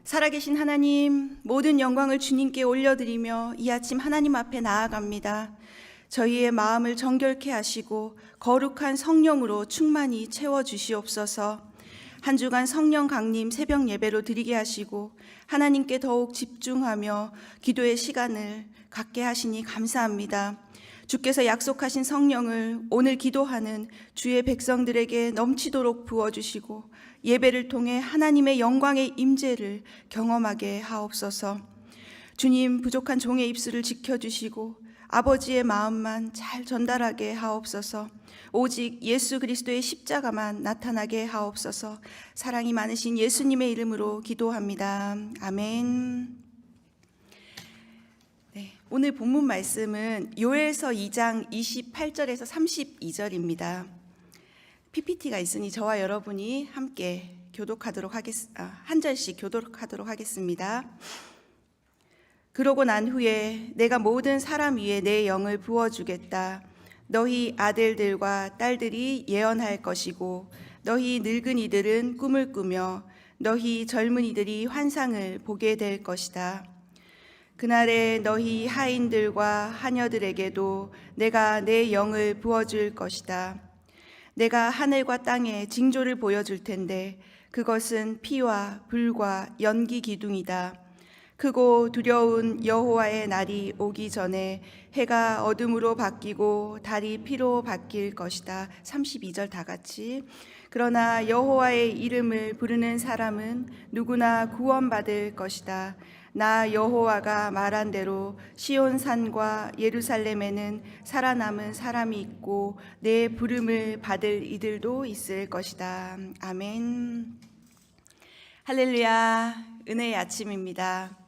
살아계신 하나님, 모든 영광을 주님께 올려드리며 이 아침 하나님 앞에 나아갑니다. 저희의 마음을 정결케 하시고 거룩한 성령으로 충만히 채워주시옵소서. 한 주간 성령 강림 새벽 예배로 드리게 하시고 하나님께 더욱 집중하며 기도의 시간을 갖게 하시니 감사합니다. 주께서 약속하신 성령을 오늘 기도하는 주의 백성들에게 넘치도록 부어주시고 예배를 통해 하나님의 영광의 임재를 경험하게 하옵소서. 주님, 부족한 종의 입술을 지켜주시고 아버지의 마음만 잘 전달하게 하옵소서. 오직 예수 그리스도의 십자가만 나타나게 하옵소서. 사랑이 많으신 예수님의 이름으로 기도합니다. 아멘. 오늘 본문 말씀은 요엘서 2장 28절에서 32절입니다. PPT가 있으니 저와 여러분이 함께 한 절씩 교독하도록 하겠습니다. 그러고 난 후에 내가 모든 사람 위에 내 영을 부어주겠다. 너희 아들들과 딸들이 예언할 것이고 너희 늙은이들은 꿈을 꾸며 너희 젊은이들이 환상을 보게 될 것이다. 그날에 너희 하인들과 하녀들에게도 내가 내 영을 부어줄 것이다. 내가 하늘과 땅에 징조를 보여줄 텐데 그것은 피와 불과 연기 기둥이다. 크고 두려운 여호와의 날이 오기 전에 해가 어둠으로 바뀌고 달이 피로 바뀔 것이다. 32절 다 같이. 그러나 여호와의 이름을 부르는 사람은 누구나 구원받을 것이다. 나 여호와가 말한 대로 시온산과 예루살렘에는 살아남은 사람이 있고 내 부름을 받을 이들도 있을 것이다. 아멘. 할렐루야. 은혜의 아침입니다.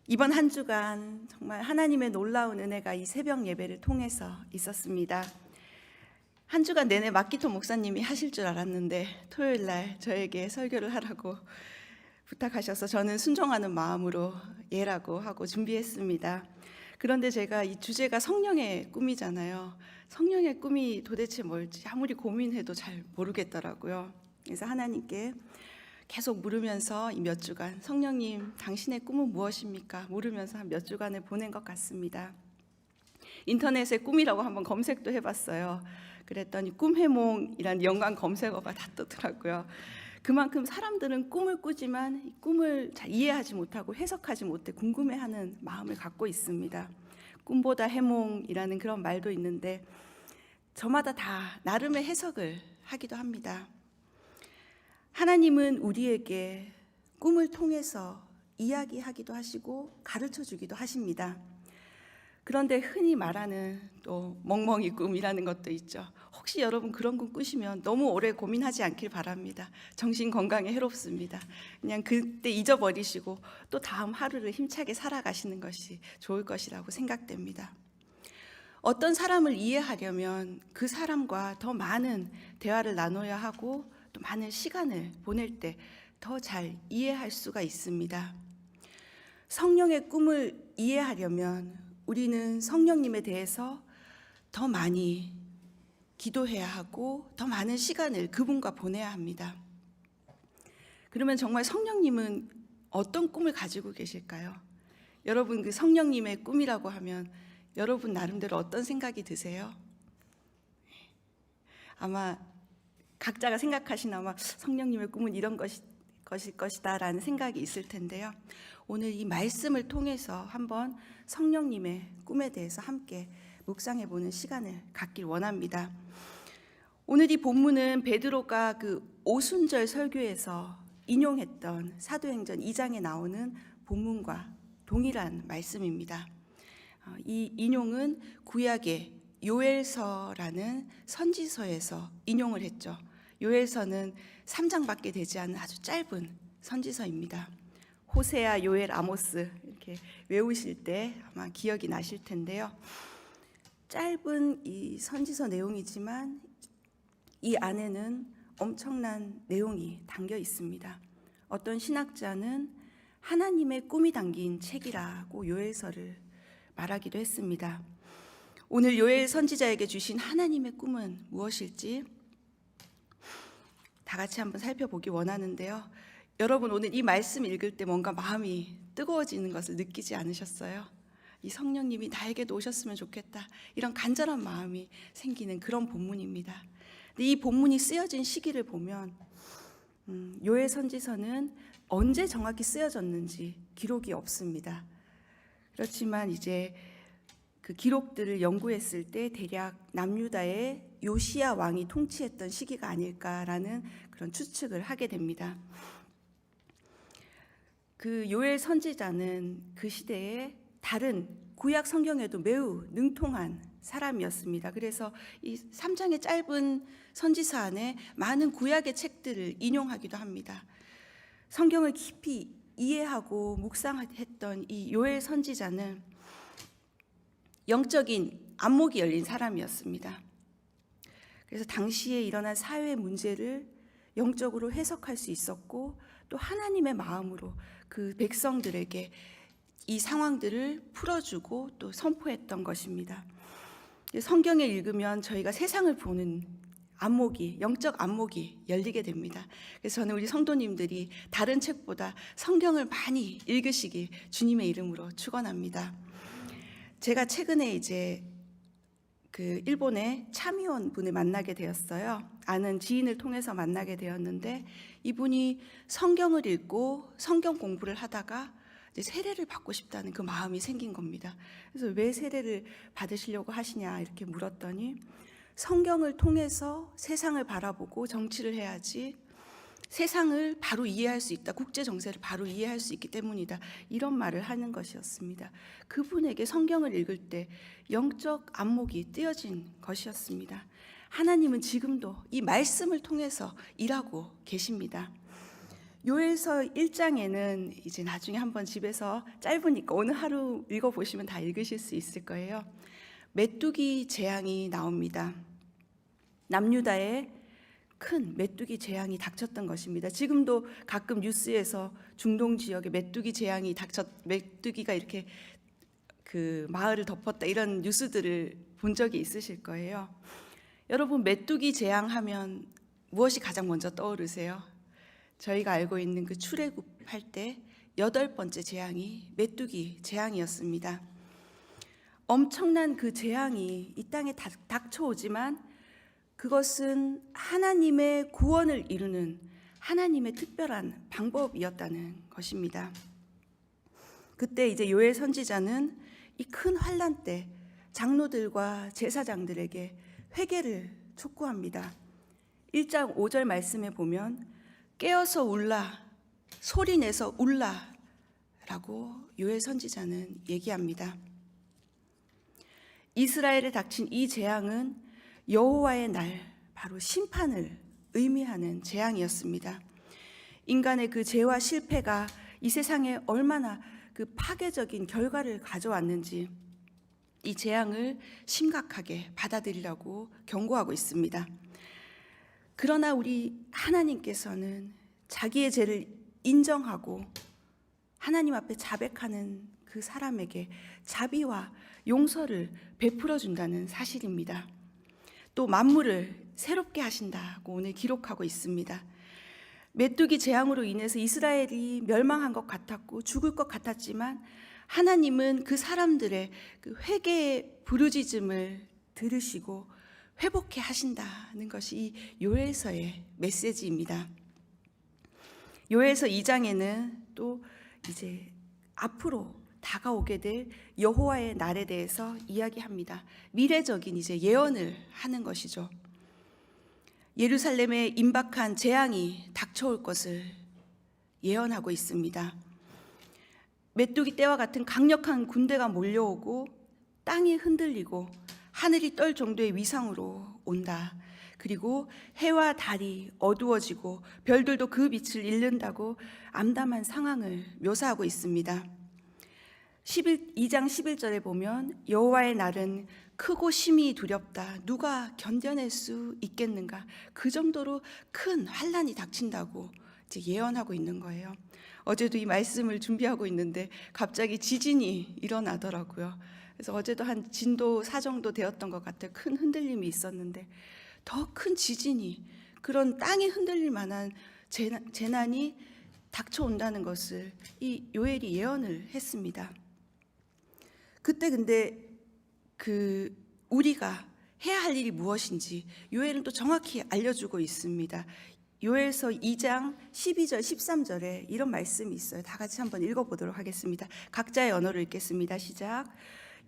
이번 한 주간 정말 하나님의 놀라운 은혜가 이 새벽 예배를 통해서 있었습니다. 한 주간 내내 마키토 목사님이 하실 줄 알았는데 토요일 날 저에게 설교를 하라고 부탁하셔서 저는 순종하는 마음으로 예라고 하고 준비했습니다. 그런데 제가 이 주제가 성령의 꿈이잖아요. 성령의 꿈이 도대체 뭘지 아무리 고민해도 잘 모르겠더라고요. 그래서 하나님께 계속 물으면서 이 몇 주간 성령님 당신의 꿈은 무엇입니까? 물으면서 한 몇 주간을 보낸 것 같습니다. 인터넷에 꿈이라고 한번 검색도 해봤어요. 그랬더니 꿈해몽이라는 연관 검색어가 다 뜨더라고요. 그만큼 사람들은 꿈을 꾸지만 이 꿈을 잘 이해하지 못하고 해석하지 못해 궁금해하는 마음을 갖고 있습니다. 꿈보다 해몽이라는 그런 말도 있는데 저마다 다 나름의 해석을 하기도 합니다. 하나님은 우리에게 꿈을 통해서 이야기하기도 하시고 가르쳐주기도 하십니다. 그런데 흔히 말하는 또 멍멍이 꿈이라는 것도 있죠. 혹시 여러분 그런 꿈 꾸시면 너무 오래 고민하지 않길 바랍니다. 정신 건강에 해롭습니다. 그냥 그때 잊어버리시고 또 다음 하루를 힘차게 살아가시는 것이 좋을 것이라고 생각됩니다. 어떤 사람을 이해하려면 그 사람과 더 많은 대화를 나눠야 하고 또 많은 시간을 보낼 때 더 잘 이해할 수가 있습니다. 성령의 꿈을 이해하려면 우리는 성령님에 대해서 더 많이 기도해야 하고 더 많은 시간을 그분과 보내야 합니다. 그러면 정말 성령님은 어떤 꿈을 가지고 계실까요? 여러분 그 성령님의 꿈이라고 하면 여러분 나름대로 어떤 생각이 드세요? 아마 각자가 생각하시는 아마 성령님의 꿈은 이런 것일 것이다 라는 생각이 있을 텐데요. 오늘 이 말씀을 통해서 한번 성령님의 꿈에 대해서 함께 묵상해 보는 시간을 갖길 원합니다. 오늘 이 본문은 베드로가 그 오순절 설교에서 인용했던 사도행전 2장에 나오는 본문과 동일한 말씀입니다. 이 인용은 구약의 요엘서라는 선지서에서 인용을 했죠. 요엘서는 3장밖에 되지 않은 아주 짧은 선지서입니다. 호세아, 요엘, 아모스 이렇게 외우실 때 아마 기억이 나실 텐데요. 짧은 이 선지서 내용이지만 이 안에는 엄청난 내용이 담겨 있습니다. 어떤 신학자는 하나님의 꿈이 담긴 책이라고 요엘서를 말하기도 했습니다. 오늘 요엘 선지자에게 주신 하나님의 꿈은 무엇일지 다 같이 한번 살펴보기 원하는데요. 여러분 오늘 이 말씀 읽을 때 뭔가 마음이 뜨거워지는 것을 느끼지 않으셨어요? 이 성령님이 나에게도 오셨으면 좋겠다, 이런 간절한 마음이 생기는 그런 본문입니다. 근데 이 본문이 쓰여진 시기를 보면 요엘 선지서는 언제 정확히 쓰여졌는지 기록이 없습니다. 그렇지만 이제 그 기록들을 연구했을 때 대략 남유다의 요시야 왕이 통치했던 시기가 아닐까라는 그런 추측을 하게 됩니다. 그 요엘 선지자는 그 시대에 다른 구약 성경에도 매우 능통한 사람이었습니다. 그래서 이 3장의 짧은 선지서 안에 많은 구약의 책들을 인용하기도 합니다. 성경을 깊이 이해하고 묵상했던 이 요엘 선지자는 영적인 안목이 열린 사람이었습니다. 그래서 당시에 일어난 사회 문제를 영적으로 해석할 수 있었고, 또 하나님의 마음으로 그 백성들에게 이 상황들을 풀어주고 또 선포했던 것입니다. 성경을 읽으면 저희가 세상을 보는 안목이, 영적 안목이 열리게 됩니다. 그래서 저는 우리 성도님들이 다른 책보다 성경을 많이 읽으시길 주님의 이름으로 축원합니다. 제가 최근에 이제 그 일본의 참의원 분을 만나게 되었어요. 아는 지인을 통해서 만나게 되었는데, 이분이 성경을 읽고 성경 공부를 하다가 이제 세례를 받고 싶다는 그 마음이 생긴 겁니다. 그래서 왜 세례를 받으시려고 하시냐 이렇게 물었더니, 성경을 통해서 세상을 바라보고 정치를 해야지 세상을 바로 이해할 수 있다, 국제 정세를 바로 이해할 수 있기 때문이다, 이런 말을 하는 것이었습니다. 그분에게 성경을 읽을 때 영적 안목이 뜨여진 것이었습니다. 하나님은 지금도 이 말씀을 통해서 일하고 계십니다. 요엘서 1장에는 이제 나중에 한번 집에서 짧으니까 오늘 하루 읽어보시면 다 읽으실 수 있을 거예요. 메뚜기 재앙이 나옵니다. 남유다에 큰 메뚜기 재앙이 닥쳤던 것입니다. 지금도 가끔 뉴스에서 중동 지역에 메뚜기가 이렇게 그 마을을 덮었다, 이런 뉴스들을 본 적이 있으실 거예요. 여러분, 메뚜기 재앙하면 무엇이 가장 먼저 떠오르세요? 저희가 알고 있는 그 출애굽할 때 8번째 재앙이 메뚜기 재앙이었습니다. 엄청난 그 재앙이 이 땅에 닥쳐오지만 그것은 하나님의 구원을 이루는 하나님의 특별한 방법이었다는 것입니다. 그때 이제 요엘 선지자는 이 큰 환난 때 장로들과 제사장들에게 회개를 촉구합니다. 1장 5절 말씀에 보면 깨어서 울라, 소리내서 울라 라고 요엘 선지자는 얘기합니다. 이스라엘에 닥친 이 재앙은 여호와의 날, 바로 심판을 의미하는 재앙이었습니다. 인간의 그 죄와 실패가 이 세상에 얼마나 그 파괴적인 결과를 가져왔는지 이 재앙을 심각하게 받아들이라고 경고하고 있습니다. 그러나 우리 하나님께서는 자기의 죄를 인정하고 하나님 앞에 자백하는 그 사람에게 자비와 용서를 베풀어 준다는 사실입니다. 또 만물을 새롭게 하신다고 오늘 기록하고 있습니다. 메뚜기 재앙으로 인해서 이스라엘이 멸망한 것 같았고 죽을 것 같았지만, 하나님은 그 사람들의 그 회개의 부르짖음을 들으시고 회복해 하신다는 것이 이 요엘서의 메시지입니다. 요엘서 2장에는 또 이제 앞으로 다가오게 될 여호와의 날에 대해서 이야기합니다. 미래적인 이제 예언을 하는 것이죠. 예루살렘에 임박한 재앙이 닥쳐올 것을 예언하고 있습니다. 메뚜기 떼와 같은 강력한 군대가 몰려오고 땅이 흔들리고 하늘이 떨 정도의 위상으로 온다. 그리고 해와 달이 어두워지고 별들도 그 빛을 잃는다고 암담한 상황을 묘사하고 있습니다. 2장 11절에 보면 여호와의 날은 크고 심히 두렵다. 누가 견뎌낼 수 있겠는가? 그 정도로 큰 환난이 닥친다고 이제 예언하고 있는 거예요. 어제도 이 말씀을 준비하고 있는데 갑자기 지진이 일어나더라고요. 그래서 어제도 한 진도 4 정도 되었던 것 같아요. 큰 흔들림이 있었는데 더 큰 지진이, 그런 땅이 흔들릴 만한 재난이 닥쳐온다는 것을 이 요엘이 예언을 했습니다. 그때 근데 우리가 해야 할 일이 무엇인지 요엘은 또 정확히 알려주고 있습니다. 요엘서 2장 12절 13절에 이런 말씀이 있어요. 다 같이 한번 읽어보도록 하겠습니다. 각자의 언어로 읽겠습니다. 시작.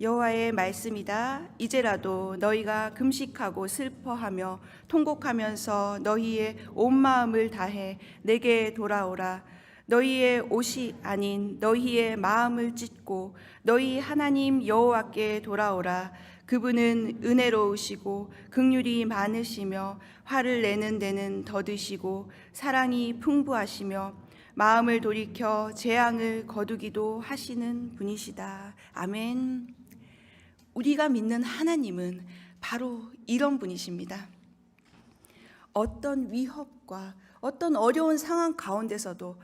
여호와의 말씀이다. 이제라도 너희가 금식하고 슬퍼하며 통곡하면서 너희의 온 마음을 다해 내게 돌아오라. 너희의 옷이 아닌 너희의 마음을 찢고 너희 하나님 여호와께 돌아오라. 그분은 은혜로우시고 긍휼이 많으시며 화를 내는 데는 더디시고 사랑이 풍부하시며 마음을 돌이켜 재앙을 거두기도 하시는 분이시다. 아멘. 우리가 믿는 하나님은 바로 이런 분이십니다. 어떤 위협과 어떤 어려운 상황 가운데서도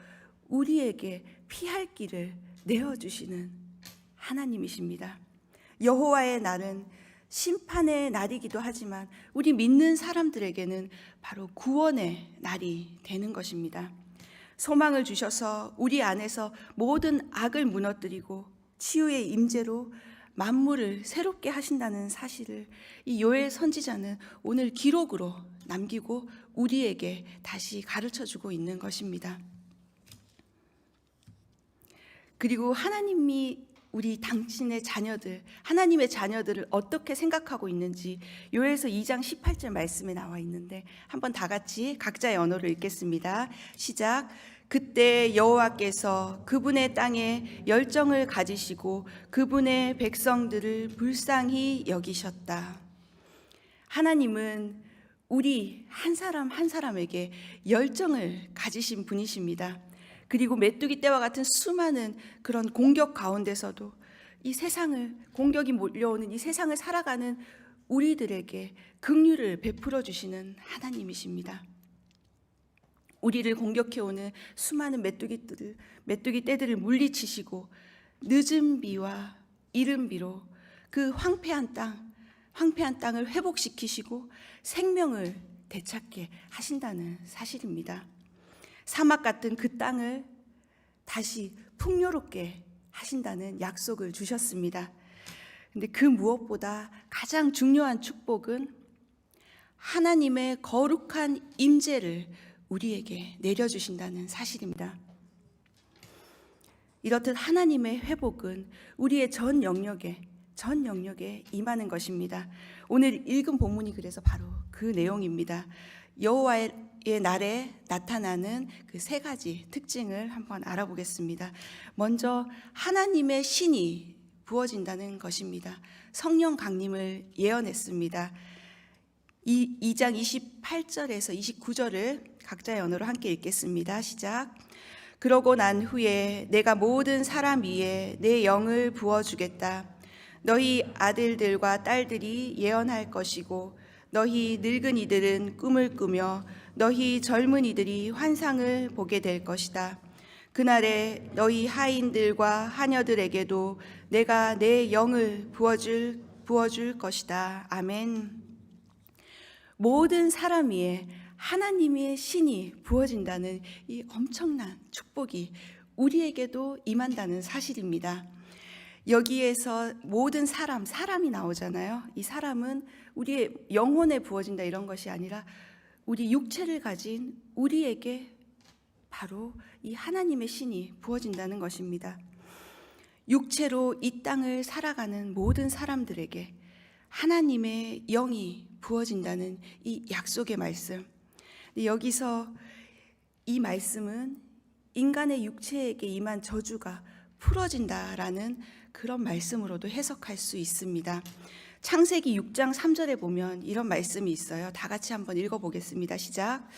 우리에게 피할 길을 내어주시는 하나님이십니다. 여호와의 날은 심판의 날이기도 하지만 우리 믿는 사람들에게는 바로 구원의 날이 되는 것입니다. 소망을 주셔서 우리 안에서 모든 악을 무너뜨리고 치유의 임재로 만물을 새롭게 하신다는 사실을 이 요엘 선지자는 오늘 기록으로 남기고 우리에게 다시 가르쳐주고 있는 것입니다. 그리고 하나님이 우리 당신의 자녀들, 하나님의 자녀들을 어떻게 생각하고 있는지 요엘서 2장 18절 말씀에 나와 있는데 한번 다 같이 각자의 언어로 읽겠습니다. 시작. 그때 여호와께서 그분의 땅에 열정을 가지시고 그분의 백성들을 불쌍히 여기셨다. 하나님은 우리 한 사람 한 사람에게 열정을 가지신 분이십니다. 그리고 메뚜기 떼와 같은 수많은 그런 공격 가운데서도 이 세상을 공격이 몰려오는 이 세상을 살아가는 우리들에게 긍휼을 베풀어 주시는 하나님이십니다. 우리를 공격해오는 수많은 메뚜기 떼들을 물리치시고 늦은 비와 이른 비로 그 황폐한 땅을 회복시키시고 생명을 되찾게 하신다는 사실입니다. 사막 같은 그 땅을 다시 풍요롭게 하신다는 약속을 주셨습니다. 근데 그 무엇보다 가장 중요한 축복은 하나님의 거룩한 임재를 우리에게 내려주신다는 사실입니다. 이렇듯 하나님의 회복은 우리의 전 영역에 임하는 것입니다. 오늘 읽은 본문이 그래서 바로 그 내용입니다. 여호와의 날에 나타나는 그 세 가지 특징을 한번 알아보겠습니다. 먼저 하나님의 신이 부어진다는 것입니다. 성령 강림을 예언했습니다. 2장 28절에서 29절을 각자의 언어로 함께 읽겠습니다. 시작. 그러고 난 후에 내가 모든 사람 위에 내 영을 부어주겠다. 너희 아들들과 딸들이 예언할 것이고 너희 늙은이들은 꿈을 꾸며 너희 젊은이들이 환상을 보게 될 것이다. 그날에 너희 하인들과 하녀들에게도 내가 내 영을 부어줄 것이다. 아멘. 모든 사람 위에 하나님의 신이 부어진다는 이 엄청난 축복이 우리에게도 임한다는 사실입니다. 여기에서 모든 사람이 나오잖아요. 이 사람은 우리의 영혼에 부어진다 이런 것이 아니라 우리 육체를 가진 우리에게 바로 이 하나님의 신이 부어진다는 것입니다. 육체로 이 땅을 살아가는 모든 사람들에게 하나님의 영이 부어진다는 이 약속의 말씀. 여기서 이 말씀은 인간의 육체에게 임한 저주가 풀어진다라는 그런 말씀으로도 해석할 수 있습니다. 창세기 6장 3절에 보면 이런 말씀이 있어요. 다 같이 한번 읽어보겠습니다. 시작.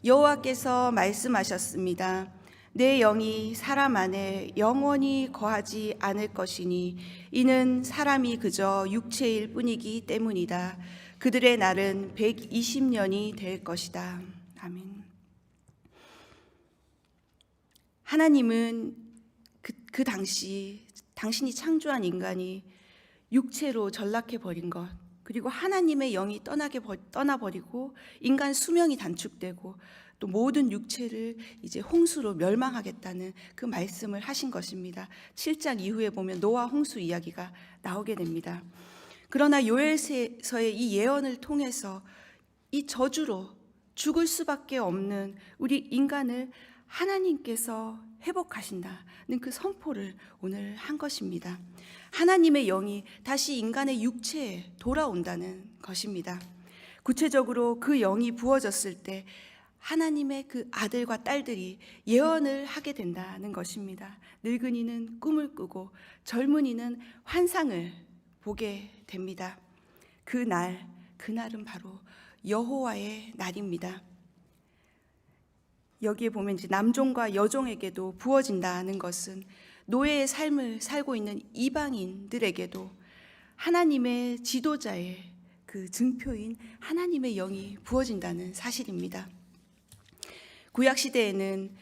여호와께서 말씀하셨습니다. 내 영이 사람 안에 영원히 거하지 않을 것이니 이는 사람이 그저 육체일 뿐이기 때문이다. 그들의 날은 120년이 될 것이다. 아멘. 하나님은 그 당시 당신이 창조한 인간이 육체로 전락해버린 것, 그리고 하나님의 영이 떠나버리고 인간 수명이 단축되고 또 모든 육체를 이제 홍수로 멸망하겠다는 그 말씀을 하신 것입니다. 7장 이후에 보면 노아 홍수 이야기가 나오게 됩니다. 그러나 요엘서의 이 예언을 통해서 이 저주로 죽을 수밖에 없는 우리 인간을 하나님께서 회복하신다는 그 선포를 오늘 한 것입니다. 하나님의 영이 다시 인간의 육체에 돌아온다는 것입니다. 구체적으로 그 영이 부어졌을 때 하나님의 그 아들과 딸들이 예언을 하게 된다는 것입니다. 늙은이는 꿈을 꾸고 젊은이는 환상을 보게 됩니다. 그날은 바로 여호와의 날입니다. 여기에 보면 이제 남종과 여종에게도 부어진다는 것은 노예의 삶을 살고 있는 이방인들에게도 하나님의 지도자의 그 증표인 하나님의 영이 부어진다는 사실입니다. 구약 시대에는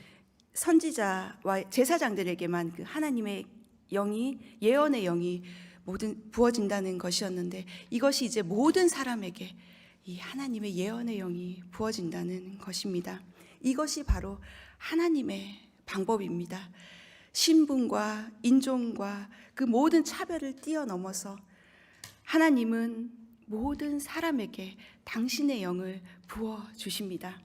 선지자와 제사장들에게만 그 하나님의 영이, 예언의 영이 모든 부어진다는 것이었는데, 이것이 이제 모든 사람에게 이 하나님의 예언의 영이 부어진다는 것입니다. 이것이 바로 하나님의 방법입니다. 신분과 인종과 그 모든 차별을 뛰어넘어서 하나님은 모든 사람에게 당신의 영을 부어주십니다.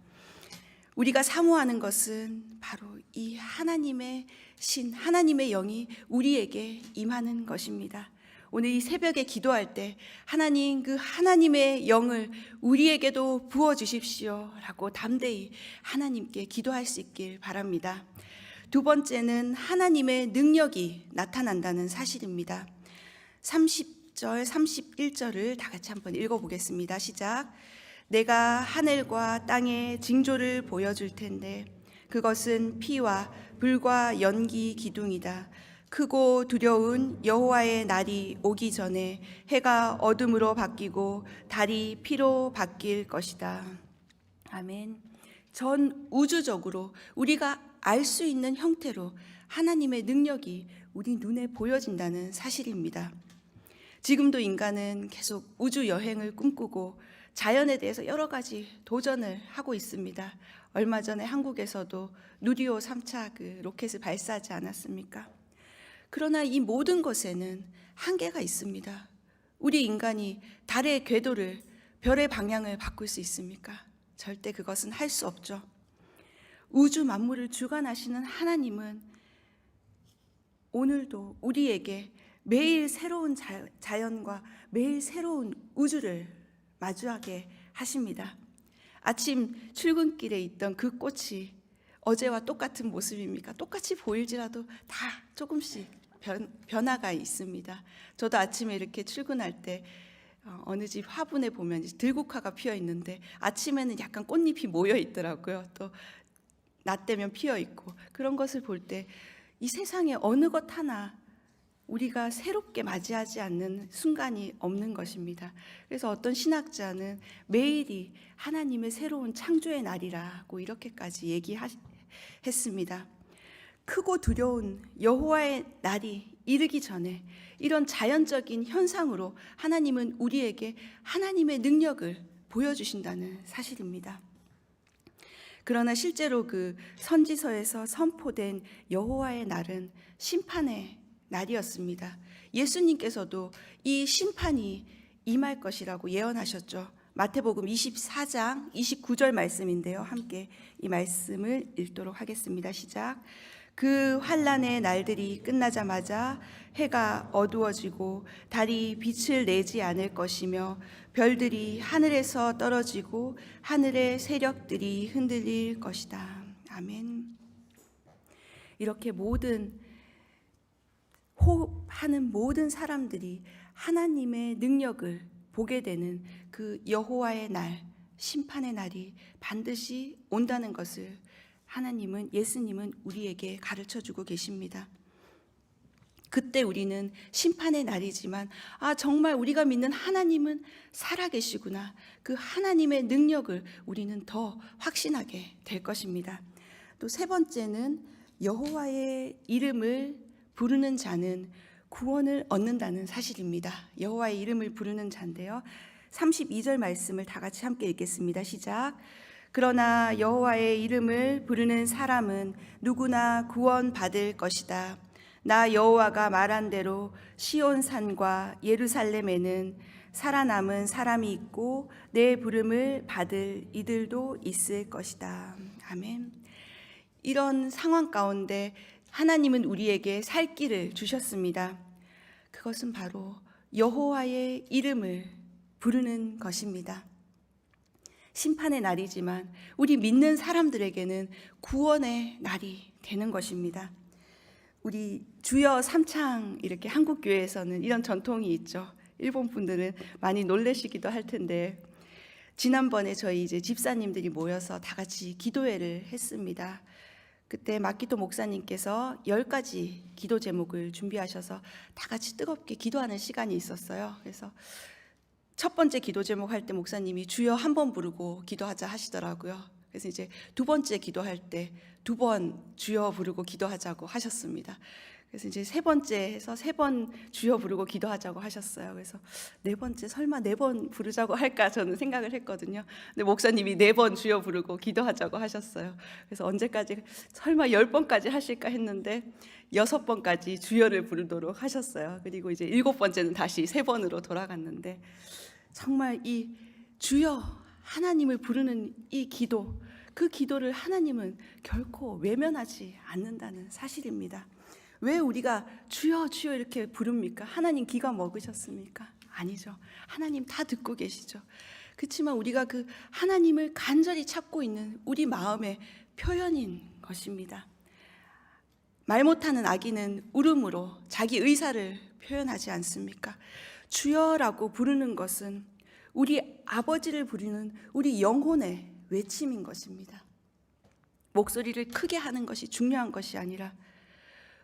우리가 사모하는 것은 바로 이 하나님의 신, 하나님의 영이 우리에게 임하는 것입니다. 오늘 이 새벽에 기도할 때 하나님, 그 하나님의 영을 우리에게도 부어주십시오 라고 담대히 하나님께 기도할 수 있길 바랍니다. 두 번째는 하나님의 능력이 나타난다는 사실입니다. 30절, 31절을 다 같이 한번 읽어보겠습니다. 시작. 내가 하늘과 땅의 징조를 보여줄 텐데 그것은 피와 불과 연기 기둥이다. 크고 두려운 여호와의 날이 오기 전에 해가 어둠으로 바뀌고 달이 피로 바뀔 것이다. 아멘. 전 우주적으로 우리가 알 수 있는 형태로 하나님의 능력이 우리 눈에 보여진다는 사실입니다. 지금도 인간은 계속 우주 여행을 꿈꾸고 자연에 대해서 여러 가지 도전을 하고 있습니다. 얼마 전에 한국에서도 누리호 3차 그 로켓을 발사하지 않았습니까? 그러나 이 모든 것에는 한계가 있습니다. 우리 인간이 달의 궤도를, 별의 방향을 바꿀 수 있습니까? 절대 그것은 할 수 없죠. 우주 만물을 주관하시는 하나님은 오늘도 우리에게 매일 새로운 자연과 매일 새로운 우주를 마주하게 하십니다. 아침 출근길에 있던 그 꽃이 어제와 똑같은 모습입니까? 똑같이 보일지라도 다 조금씩 변화가 있습니다. 저도 아침에 이렇게 출근할 때 어느 집 화분에 보면 들국화가 피어 있는데 아침에는 약간 꽃잎이 모여 있더라고요. 또 낮 되면 피어 있고, 그런 것을 볼 때 이 세상에 어느 것 하나 우리가 새롭게 맞이하지 않는 순간이 없는 것입니다. 그래서 어떤 신학자는 매일이 하나님의 새로운 창조의 날이라고 이렇게까지 얘기했습니다. 크고 두려운 여호와의 날이 이르기 전에 이런 자연적인 현상으로 하나님은 우리에게 하나님의 능력을 보여주신다는 사실입니다. 그러나 실제로 그 선지서에서 선포된 여호와의 날은 심판의 날이었습니다. 예수님께서도 이 심판이 임할 것이라고 예언하셨죠. 마태복음 24장 29절 말씀인데요. 함께 이 말씀을 읽도록 하겠습니다. 시작. 그 환난의 날들이 끝나자마자 해가 어두워지고 달이 빛을 내지 않을 것이며 별들이 하늘에서 떨어지고 하늘의 세력들이 흔들릴 것이다. 아멘. 이렇게 호흡하는 모든 사람들이 하나님의 능력을 보게 되는 그 여호와의 날, 심판의 날이 반드시 온다는 것을 하나님은, 예수님은 우리에게 가르쳐주고 계십니다. 그때 우리는 심판의 날이지만 정말 우리가 믿는 하나님은 살아계시구나, 그 하나님의 능력을 우리는 더 확신하게 될 것입니다. 또 세 번째는 여호와의 이름을 부르는 자는 구원을 얻는다는 사실입니다. 여호와의 이름을 부르는 자인데요. 32절 말씀을 다 같이 함께 읽겠습니다. 시작. 그러나 여호와의 이름을 부르는 사람은 누구나 구원받을 것이다. 나 여호와가 말한 대로 시온산과 예루살렘에는 살아남은 사람이 있고 내 부름을 받을 이들도 있을 것이다. 아멘. 이런 상황 가운데 하나님은 우리에게 살 길을 주셨습니다. 그것은 바로 여호와의 이름을 부르는 것입니다. 심판의 날이지만 우리 믿는 사람들에게는 구원의 날이 되는 것입니다. 우리 주여 삼창 이렇게 한국 교회에서는 이런 전통이 있죠. 일본 분들은 많이 놀라시기도 할 텐데, 지난번에 저희 이제 집사님들이 모여서 다 같이 기도회를 했습니다. 그때 막기도 목사님께서 10가지 기도 제목을 준비하셔서 다 같이 뜨겁게 기도하는 시간이 있었어요. 그래서 첫 번째 기도 제목 할 때 목사님이 주여 한 번 부르고 기도하자 하시더라고요. 그래서 이제 두 번째 기도할 때 2번 주여 부르고 기도하자고 하셨습니다. 그래서 이제 세 번째 해서 3번 주여 부르고 기도하자고 하셨어요. 그래서 네 번째 설마 4번 부르자고 할까 저는 생각을 했거든요. 근데 목사님이 4번 주여 부르고 기도하자고 하셨어요. 그래서 언제까지 설마 10번까지 하실까 했는데 6번까지 주여를 부르도록 하셨어요. 그리고 이제 7번째는 다시 3번으로 돌아갔는데, 정말 이 주여 하나님을 부르는 이 기도, 그 기도를 하나님은 결코 외면하지 않는다는 사실입니다. 왜 우리가 주여 주여 이렇게 부릅니까? 하나님 기가 먹으셨습니까? 아니죠. 하나님 다 듣고 계시죠. 그렇지만 우리가 그 하나님을 간절히 찾고 있는 우리 마음의 표현인 것입니다. 말 못하는 아기는 울음으로 자기 의사를 표현하지 않습니까? 주여라고 부르는 것은 우리 아버지를 부르는 우리 영혼의 외침인 것입니다. 목소리를 크게 하는 것이 중요한 것이 아니라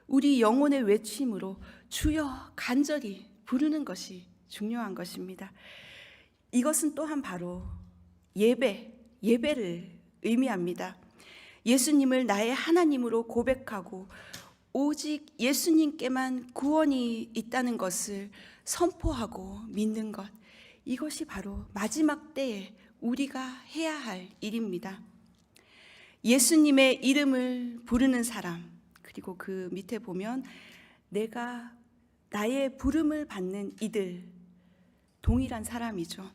우리 영혼의 외침으로 주여 간절히 부르는 것이 중요한 것입니다. 이것은 또한 바로 예배를 의미합니다. 예수님을 나의 하나님으로 고백하고 오직 예수님께만 구원이 있다는 것을 선포하고 믿는 것, 이것이 바로 마지막 때에 우리가 해야 할 일입니다. 예수님의 이름을 부르는 사람, 그리고 그 밑에 보면 내가 나의 부름을 받는 이들, 동일한 사람이죠.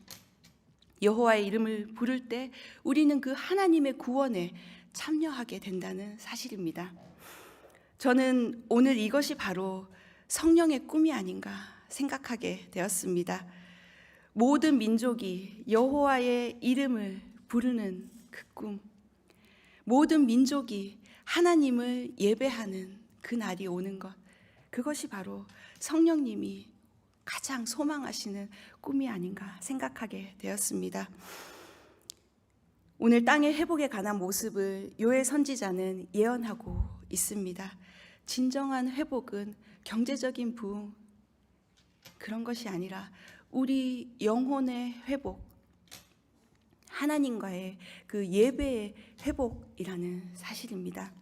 여호와의 이름을 부를 때 우리는 그 하나님의 구원에 참여하게 된다는 사실입니다. 저는 오늘 이것이 바로 성령의 꿈이 아닌가 생각하게 되었습니다. 모든 민족이 여호와의 이름을 부르는 그 꿈, 모든 민족이 하나님을 예배하는 그 날이 오는 것, 그것이 바로 성령님이 가장 소망하시는 꿈이 아닌가 생각하게 되었습니다. 오늘 땅의 회복에 관한 모습을 요엘 선지자는 예언하고 있습니다. 진정한 회복은 경제적인 부흥, 그런 것이 아니라 우리 영혼의 회복, 하나님과의 그 예배의 회복이라는 사실입니다.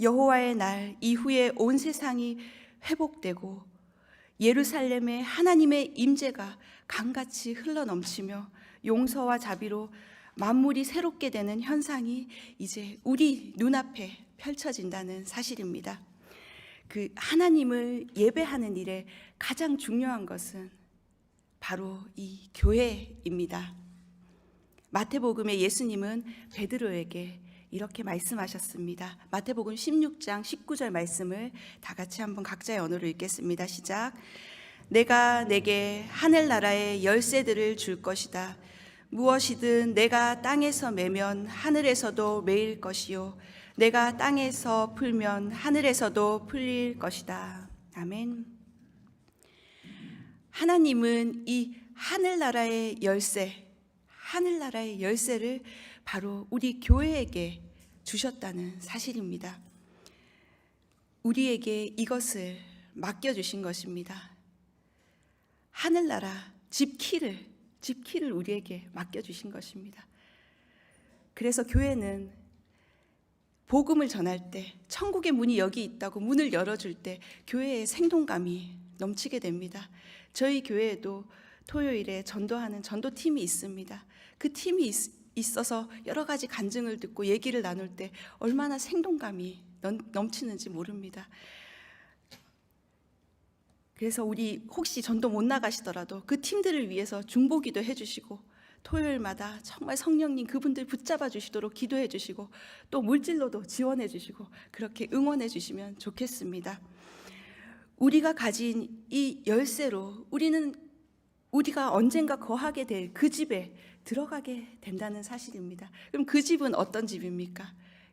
여호와의 날 이후에 온 세상이 회복되고 예루살렘에 하나님의 임재가 강같이 흘러넘치며 용서와 자비로 만물이 새롭게 되는 현상이 이제 우리 눈앞에 펼쳐진다는 사실입니다. 그 하나님을 예배하는 일에 가장 중요한 것은 바로 이 교회입니다. 마태복음에 예수님은 베드로에게 이렇게 말씀하셨습니다. 마태복음 16장 19절 말씀을 다 같이 한번 각자의 언어로 읽겠습니다. 시작. 내가 내게 하늘나라의 열쇠들을 줄 것이다. 무엇이든 내가 땅에서 매면 하늘에서도 매일 것이요 내가 땅에서 풀면 하늘에서도 풀릴 것이다. 아멘. 하나님은 이 하늘나라의 열쇠를 바로 우리 교회에게 주셨다는 사실입니다. 우리에게 이것을 맡겨주신 것입니다. 하늘나라 집키를 우리에게 맡겨주신 것입니다. 그래서 교회는 복음을 전할 때, 천국의 문이 여기 있다고 문을 열어줄 때 교회의 생동감이 넘치게 됩니다. 저희 교회에도 토요일에 전도하는 전도팀이 있습니다. 그 팀이 있어서 여러 가지 간증을 듣고 얘기를 나눌 때 얼마나 생동감이 넘치는지 모릅니다. 그래서 우리 혹시 전도 못 나가시더라도 그 팀들을 위해서 중보기도 해주시고, 토요일마다 정말 성령님 그분들 붙잡아 주시도록 기도해 주시고, 또 물질로도 지원해 주시고, 그렇게 응원해 주시면 좋겠습니다. 우리가 가진 이 열쇠로 우리가 언젠가 거하게 될 그 집에 들어가게 된다는 사실입니다. 그럼 그 집은 어떤 집입니까?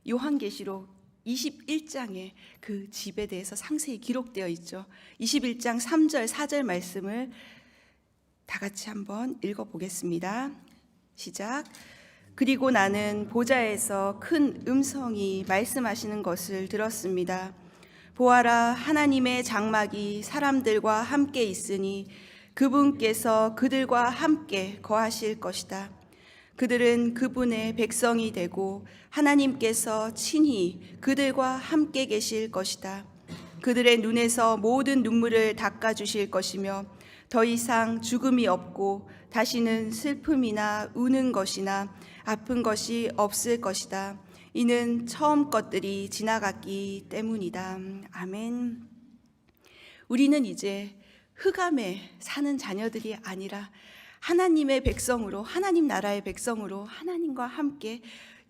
요한계시록 21장에 그 집에 대해서 상세히 기록되어 있죠. 21장 3절 4절 말씀을 다 같이 한번 읽어보겠습니다. 시작. 그리고 나는 보좌에서 큰 음성이 말씀하시는 것을 들었습니다. 보아라, 하나님의 장막이 사람들과 함께 있으니 그분께서 그들과 함께 거하실 것이다. 그들은 그분의 백성이 되고 하나님께서 친히 그들과 함께 계실 것이다. 그들의 눈에서 모든 눈물을 닦아주실 것이며 더 이상 죽음이 없고 다시는 슬픔이나 우는 것이나 아픈 것이 없을 것이다. 이는 처음 것들이 지나갔기 때문이다. 아멘. 우리는 이제 흑암에 사는 자녀들이 아니라 하나님의 백성으로, 하나님 나라의 백성으로 하나님과 함께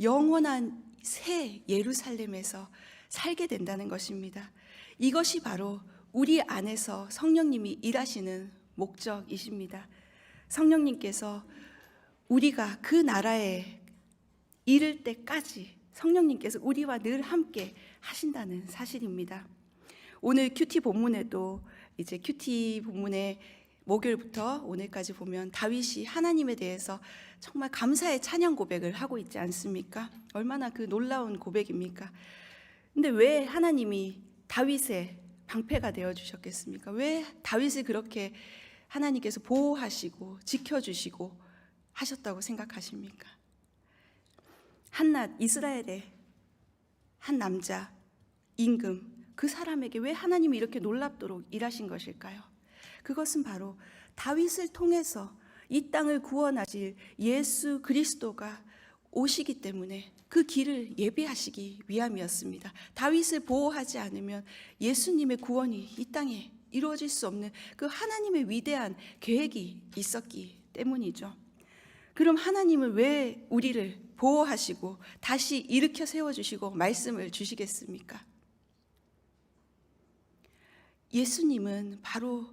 영원한 새 예루살렘에서 살게 된다는 것입니다. 이것이 바로 우리 안에서 성령님이 일하시는 목적이십니다. 성령님께서 우리가 그 나라에 이를 때까지 성령님께서 우리와 늘 함께 하신다는 사실입니다. 오늘 큐티 본문에도 이제 큐티 본문의 목요일부터 오늘까지 보면 다윗이 하나님에 대해서 정말 감사의 찬양 고백을 하고 있지 않습니까? 얼마나 그 놀라운 고백입니까? 근데 왜 하나님이 다윗의 방패가 되어 주셨겠습니까? 왜 다윗을 그렇게 하나님께서 보호하시고 지켜주시고 하셨다고 생각하십니까? 한낱 이스라엘의 한 남자 임금, 그 사람에게 왜 하나님이 이렇게 놀랍도록 일하신 것일까요? 그것은 바로 다윗을 통해서 이 땅을 구원하실 예수 그리스도가 오시기 때문에 그 길을 예비하시기 위함이었습니다. 다윗을 보호하지 않으면 예수님의 구원이 이 땅에 이루어질 수 없는 그 하나님의 위대한 계획이 있었기 때문이죠. 그럼 하나님은 왜 우리를 보호하시고 다시 일으켜 세워주시고 말씀을 주시겠습니까? 예수님은 바로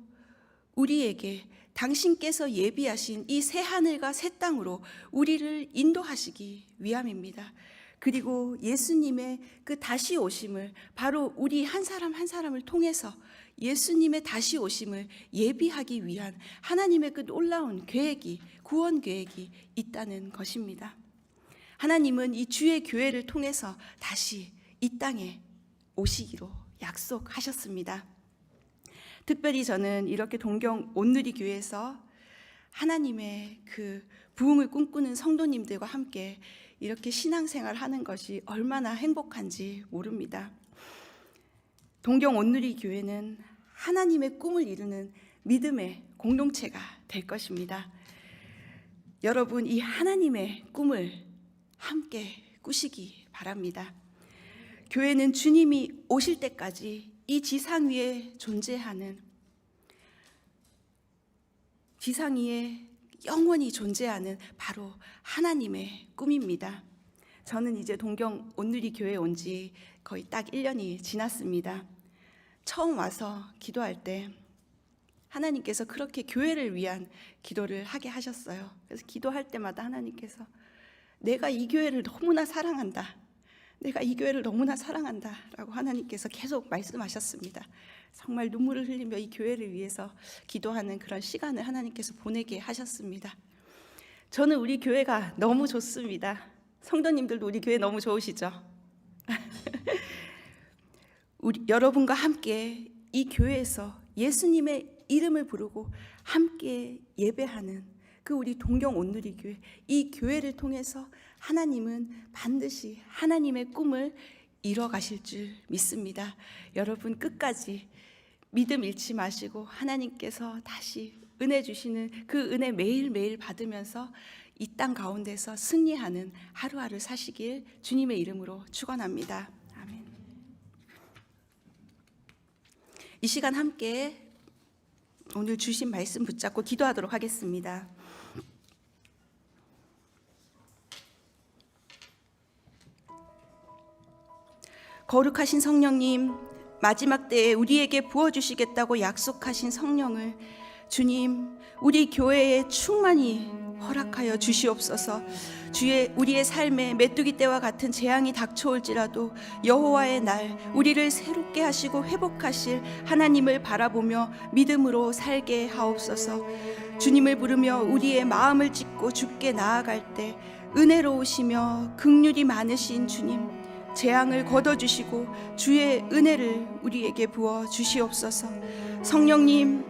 우리에게 당신께서 예비하신 이 새 하늘과 새 땅으로 우리를 인도하시기 위함입니다. 그리고 예수님의 그 다시 오심을 바로 우리 한 사람 한 사람을 통해서 예수님의 다시 오심을 예비하기 위한 하나님의 그 놀라운 계획이, 구원 계획이 있다는 것입니다. 하나님은 이 주의 교회를 통해서 다시 이 땅에 오시기로 약속하셨습니다. 특별히 저는 이렇게 동경 온누리 교회에서 하나님의 그 부흥을 꿈꾸는 성도님들과 함께 이렇게 신앙생활 하는 것이 얼마나 행복한지 모릅니다. 동경 온누리 교회는 하나님의 꿈을 이루는 믿음의 공동체가 될 것입니다. 여러분, 이 하나님의 꿈을 함께 꾸시기 바랍니다. 교회는 주님이 오실 때까지 이 지상 위에 존재하는, 지상 위에 영원히 존재하는 바로 하나님의 꿈입니다. 저는 이제 동경 온누리 교회에 온 지 거의 딱 1년이 지났습니다. 처음 와서 기도할 때 하나님께서 그렇게 교회를 위한 기도를 하게 하셨어요. 그래서 기도할 때마다 하나님께서 내가 이 교회를 너무나 사랑한다, 내가 이 교회를 너무나 사랑한다 라고 하나님께서 계속 말씀하셨습니다. 정말 눈물을 흘리며 이 교회를 위해서 기도하는 그런 시간을 하나님께서 보내게 하셨습니다. 저는 우리 교회가 너무 좋습니다. 성도님들도 우리 교회 너무 좋으시죠? 우리 여러분과 함께 이 교회에서 예수님의 이름을 부르고 함께 예배하는 그 우리 동경 온누리 교회, 이 교회를 통해서 하나님은 반드시 하나님의 꿈을 이뤄 가실 줄 믿습니다. 여러분 끝까지 믿음 잃지 마시고 하나님께서 다시 은혜 주시는 그 은혜 매일매일 받으면서 이 땅 가운데서 승리하는 하루하루 사시길 주님의 이름으로 축원합니다. 아멘. 이 시간 함께 오늘 주신 말씀 붙잡고 기도하도록 하겠습니다. 거룩하신 성령님, 마지막 때에 우리에게 부어주시겠다고 약속하신 성령을 주님, 우리 교회에 충만히 허락하여 주시옵소서. 우리의 삶에 메뚜기 떼와 같은 재앙이 닥쳐올지라도 여호와의 날 우리를 새롭게 하시고 회복하실 하나님을 바라보며 믿음으로 살게 하옵소서. 주님을 부르며 우리의 마음을 찢고 주께 나아갈 때 은혜로우시며 긍휼이 많으신 주님, 재앙을 걷어주시고 주의 은혜를 우리에게 부어 주시옵소서. 성령님,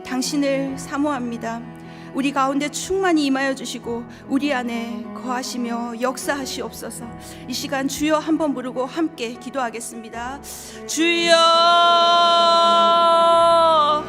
당신을 사모합니다. 우리 가운데 충만히 임하여 주시고 우리 안에 거하시며 역사하시옵소서. 이 시간 주여 한번 부르고 함께 기도하겠습니다. 주여,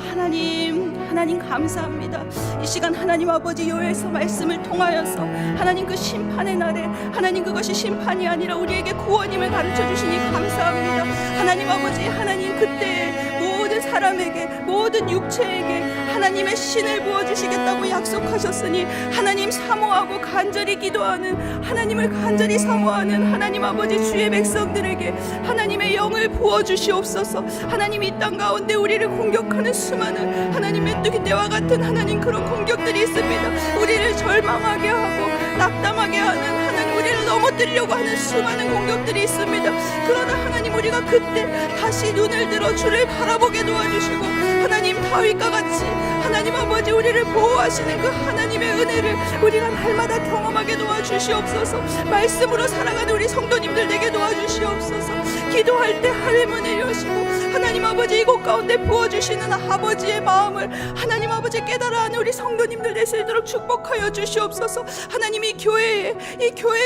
하나님 감사합니다. 이 시간 하나님 아버지 요엘서 말씀을 통하여서 하나님 그 심판의 날에 하나님 그것이 심판이 아니라 우리에게 구원임을 가르쳐 주시니 감사합니다. 하나님 아버지, 하나님 그때 모든 사람에게 모든 육체에게 하나님의 신을 부어주시겠다고 약속하셨으니 하나님 사모하고 간절히 기도하는 하나님을 간절히 사모하는 하나님 아버지 주의 백성들에게 하나님의 영을 부어주시옵소서. 하나님 이 땅 가운데 우리를 공격하는 수많은 하나님 메뚜기 떼와 같은 하나님 그런 공격들이 있습니다. 우리를 절망하게 하고 낙담하게 하는 하나님 우리를 넘어뜨리려고 하는 수많은 공격들이 있습니다. 그러나 하나님 우리가 그때 다시 눈을 들어 주를 바라보게 도와주시고 하나님 다윗과 같이 하나님 아버지 우리를 보호하시는 그 하나님의 은혜를 우리가 날마다 경험하게 도와주시옵소서. 말씀으로 살아가는 우리 성도님들 되게 도와주시옵소서. 기도할 때 하늘문을 여시고 하나님 아버지 이곳 가운데 부어주시는 아버지의 마음을 하나님 아버지 깨달아하는 우리 성도님들 될 수 있도록 축복하여 주시옵소서. 하나님 이 교회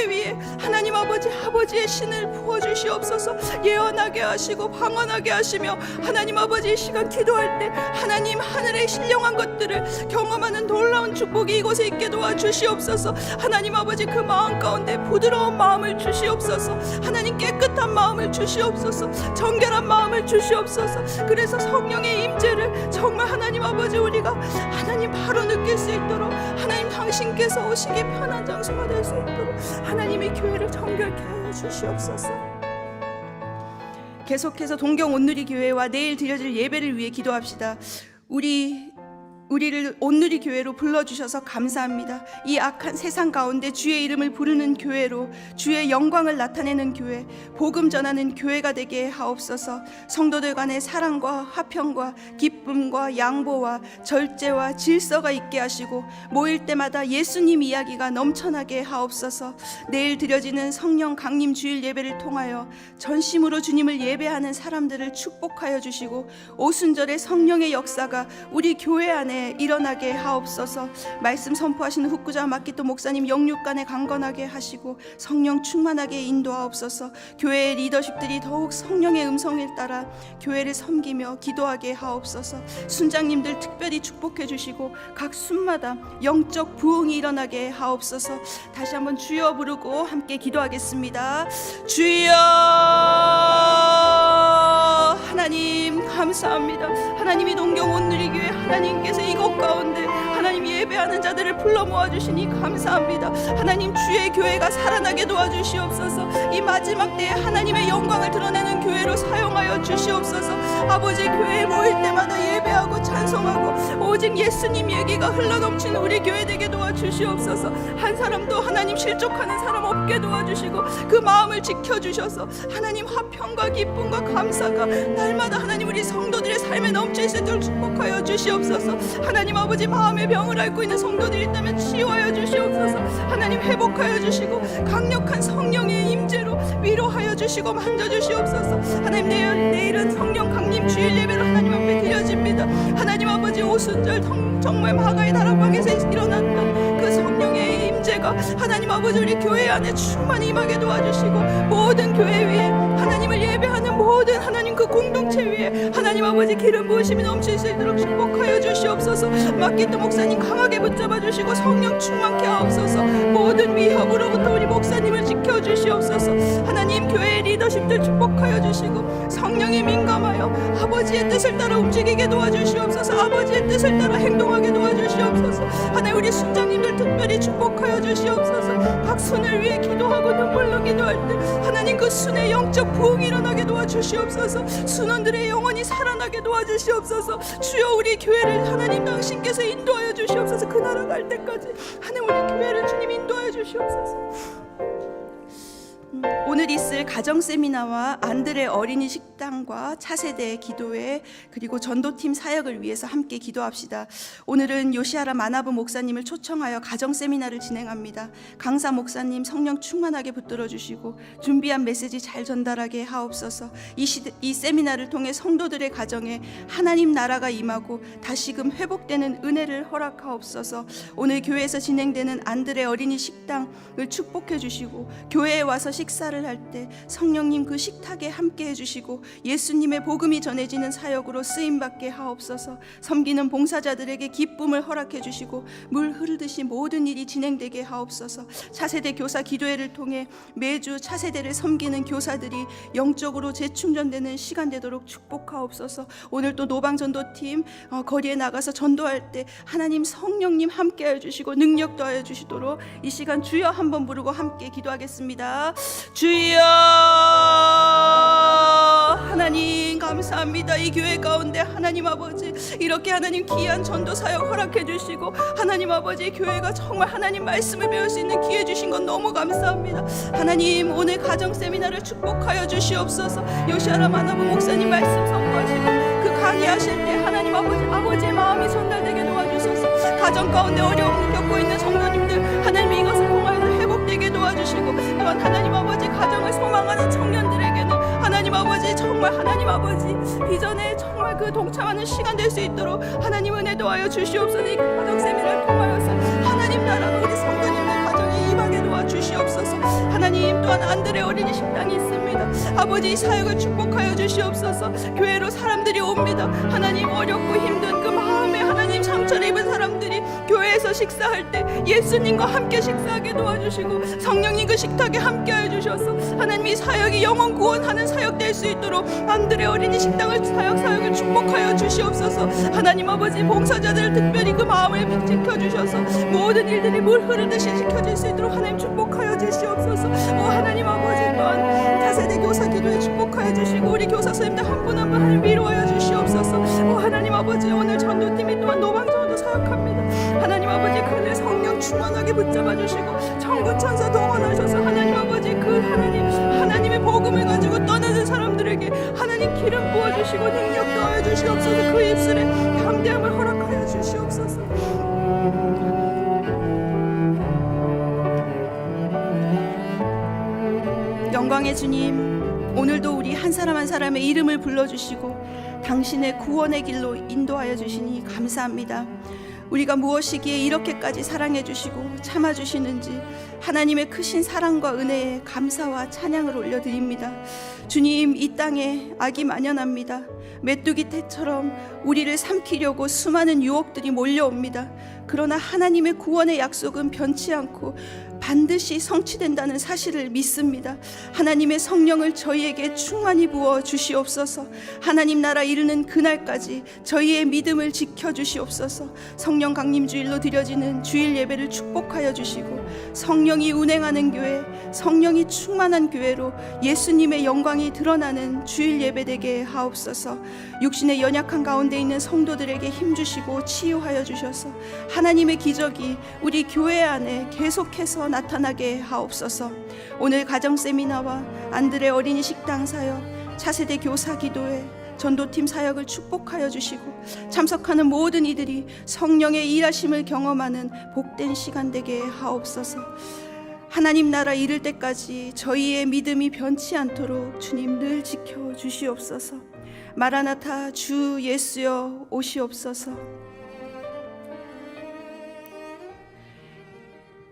위에 하나님 아버지의 신을 부어주시옵소서. 예언하게 하시고 방언하게 하시며 하나님 아버지 이 시간 기도할 때 하나님 하늘의 신령한 것들을 경험하는 놀라운 축복이 이곳에 있게 도와주시옵소서. 하나님 아버지 그 마음 가운데 부드러운 마음을 주시옵소서. 하나님 깨끗한 마음을 주시옵소서. 정결한 마음을 주시옵소서. 그래서 성령의 임재를 정말 하나님 아버지 우리가 하나님 바로 느낄 수 있도록 하나님 당신께서 오시기 편한 장소가 될 수 있도록 하나님의 교회를 정결케 하여 주시옵소서. 계속해서 동경 온누리 교회와 내일 드려질 예배를 위해 기도합시다. 우리를 온누리 교회로 불러주셔서 감사합니다. 이 악한 세상 가운데 주의 이름을 부르는 교회로 주의 영광을 나타내는 교회, 복음 전하는 교회가 되게 하옵소서. 성도들 간의 사랑과 화평과 기쁨과 양보와 절제와 질서가 있게 하시고 모일 때마다 예수님 이야기가 넘쳐나게 하옵소서. 내일 드려지는 성령 강림 주일 예배를 통하여 전심으로 주님을 예배하는 사람들을 축복하여 주시고 오순절의 성령의 역사가 우리 교회 안에 일어나게 하옵소서. 말씀 선포하시는 훅구자 마키토 목사님 영육간에 강건하게 하시고 성령 충만하게 인도하옵소서. 교회의 리더십들이 더욱 성령의 음성을 따라 교회를 섬기며 기도하게 하옵소서. 순장님들 특별히 축복해 주시고 각 순마다 영적 부흥이 일어나게 하옵소서. 다시 한번 주여 부르고 함께 기도하겠습니다. 주여, 하나님 감사합니다. 하나님이 동경 온누리교회 하나님께서 이곳 가운데 하나님 예배하는 자들을 불러 모아주시니 감사합니다. 하나님 주의 교회가 살아나게 도와주시옵소서. 이 마지막 때에 하나님의 영광을 드러내는 교회로 사용하여 주시옵소서. 아버지 교회에 모일 때마다 예배하고 찬송하고 오직 예수님 얘기가 흘러넘치는 우리 교회 되게 도와주시옵소서. 한 사람도 하나님 실족하는 사람 없게 도와주시고 그 마음을 지켜주셔서 하나님 화평과 기쁨과 감사가 날마다 하나님 우리 성도들의 삶에 넘칠 수 있도록 축복하여 주시옵소서. 하나님 아버지 마음의 병을 앓고 있는 성도들이 있다면 치유하여 주시옵소서. 하나님 회복하여 주시고 강력한 성령의 임재로 위로하여 주시고 만져주시옵소서. 하나님 내일은 성령 강림 주일 예배로 하나님 앞에 드려집니다. 하나님 아버지 오순절 정말 마가의 다락방에서 일어났던 그 성령의 임재가 하나님 아버지 우리 교회 안에 충만히 임하게 도와주시고 모든 교회 위에 하나님을 예배하는 모든 하나님 그 공동체 위에 하나님 아버지 기름 부으심이 넘칠 수 있도록 축복하여 주시옵소서. 마키토 목사님 강하게 붙잡아 주시고 성령 충만케 하옵소서. 모든 위협으로부터 우리 목사님을 지켜주시옵소서. 하나님 교회의 리더십들 축복하여 주시고 성령이 민감하여 아버지의 뜻을 따라 움직이게 도와주시옵소서. 아버지의 뜻을 따라 행동하게 도와주시옵소서. 하나님 우리 순장님들 특별히 축복하여 주시옵소서. 각 순을 위해 기도하고 눈물로 기도할 때 하나님 그 순의 영적 부흥이 일어나게 도와주시옵소서. 순원들의 영혼이 살아나게 도와주시옵소서. 주여 우리 교회를 하나님 당신께서 인도하여 주시옵소서. 그 나라 갈 때까지 하나님 우리 교회를 주님 인도하여 주시옵소서. 오늘 있을 가정 세미나와 안드레 어린이 식당과 차세대 기도회 그리고 전도팀 사역을 위해서 함께 기도합시다. 오늘은 요시아라 마나부 목사님을 초청하여 가정 세미나를 진행합니다. 강사 목사님 성령 충만하게 붙들어 주시고 준비한 메시지 잘 전달하게 하옵소서. 이 세미나를 통해 성도들의 가정에 하나님 나라가 임하고 다시금 회복되는 은혜를 허락하옵소서. 오늘 교회에서 진행되는 안드레 어린이 식당을 축복해 주시고 교회에 와서 식사를 할 때 성령님 그 식탁에 함께 해주시고 예수님의 복음이 전해지는 사역으로 쓰임받게 하옵소서. 섬기는 봉사자들에게 기쁨을 허락해 주시고 물 흐르듯이 모든 일이 진행되게 하옵소서. 차세대 교사 기도회를 통해 매주 차세대를 섬기는 교사들이 영적으로 재충전되는 시간 되도록 축복하옵소서. 오늘 또 노방전도팀 거리에 나가서 전도할 때 하나님 성령님 함께 해주시고 능력 더하여 주시도록 이 시간 주여 한번 부르고 함께 기도하겠습니다. 주여 하나님 감사합니다. 이 교회 가운데 하나님 아버지 이렇게 하나님 귀한 전도 사역 허락해 주시고 하나님 아버지 교회가 정말 하나님 말씀을 배울 수 있는 기회 주신 건 너무 감사합니다. 하나님 오늘 가정 세미나를 축복하여 주시옵소서. 요시아라 마나부 목사님 말씀 선포하시고 그 강의하실 때 하나님 아버지의 마음이 전달되게 도와주소서. 가정 가운데 어려움을 겪고 있는 성도님들 하나님 이것을 통하여 회복되게 도와주시고 또한 하나님 아버지 가정을 소망하는 청년들에게는 하나님 아버지 정말 하나님 아버지 비전에 정말 그 동참하는 시간 될 수 있도록 하나님 은혜 도와여 주시옵소서. 이 가정 세미나를 통하여서 하나님 나라가 우리 성도님들 가정에 임하게 도와주시옵소서. 하나님 또한 안드레 어린이 식당이 있습니다. 아버지 이 사역을 축복하여 주시옵소서. 교회로 사람들이 옵니다. 하나님 어렵고 힘든 그 마음에 하나님 상처를 입은 사람들이 교회에서 식사할 때 예수님과 함께 식사하게 도와주시고 성령님 그 식탁에 함께하여 주셔서 하나님 이 사역이 영혼 구원하는 사역 될 수 있도록 안드레 어린이 식당을 사역을 축복하여 주시옵소서. 하나님 아버지 봉사자들을 특별히 그 마음을 지켜주셔서 모든 일들이 물 흐르듯이 지켜질 수 있도록 하나님 축복하여 주시옵소서. 하나님 아버지 또한 차세대 교사 기도에 축복하여 주시고 우리 교사 선생님들 한 분 한 분 하나님 위로하여 주시옵소서. 하나님 아버지 오늘 전도팀이 또한 노방전도 사역합니다. 하나님 아버지 그늘 성령 충만하게 붙잡아 주시고 천군 천사 동원하셔서 하나님 아버지 그 하나님의 복음을 가지고 떠나는 사람들에게 하나님 기름 부어주시고 능력 더하여 주시옵소서. 그 입술에 담대함을 허락하여 주시옵소서. 영광의 주님 오늘도 우리 한 사람 한 사람의 이름을 불러주시고 당신의 구원의 길로 인도하여 주시니 감사합니다. 우리가 무엇이기에 이렇게까지 사랑해 주시고 참아 주시는지 하나님의 크신 사랑과 은혜에 감사와 찬양을 올려드립니다. 주님 이 땅에 악이 만연합니다. 메뚜기 떼처럼 우리를 삼키려고 수많은 유혹들이 몰려옵니다. 그러나 하나님의 구원의 약속은 변치 않고 반드시 성취된다는 사실을 믿습니다. 하나님의 성령을 저희에게 충만히 부어 주시옵소서. 하나님 나라 이르는 그날까지 저희의 믿음을 지켜주시옵소서. 성령 강림주일로 드려지는 주일 예배를 축복하여 주시고 성령이 운행하는 교회, 성령이 충만한 교회로 예수님의 영광이 드러나는 주일 예배되게 하옵소서. 육신의 연약한 가운데 있는 성도들에게 힘주시고 치유하여 주셔서 하나님의 기적이 우리 교회 안에 계속해서 나타나게 하옵소서. 오늘 가정 세미나와 안드레 어린이 식당 사역, 차세대 교사 기도회, 전도팀 사역을 축복하여 주시고 참석하는 모든 이들이 성령의 일하심을 경험하는 복된 시간 되게 하옵소서. 하나님 나라 이를 때까지 저희의 믿음이 변치 않도록 주님 늘 지켜 주시옵소서. 마라나타 주 예수여 오시옵소서.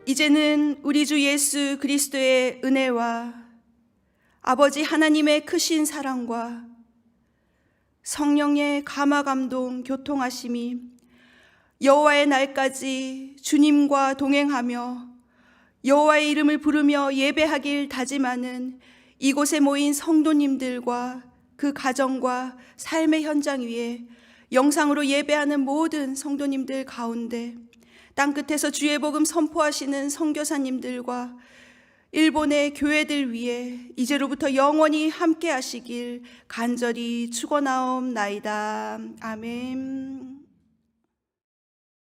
이제는 우리 주 예수 그리스도의 은혜와 아버지 하나님의 크신 사랑과 성령의 감화감동 교통하심이 여호와의 날까지 주님과 동행하며 여호와의 이름을 부르며 예배하길 다짐하는 이곳에 모인 성도님들과 그 가정과 삶의 현장 위에 영상으로 예배하는 모든 성도님들 가운데 땅끝에서 주의 복음 선포하시는 선교사님들과 일본의 교회들 위에 이제로부터 영원히 함께 하시길 간절히 축원하옵나이다. 아멘.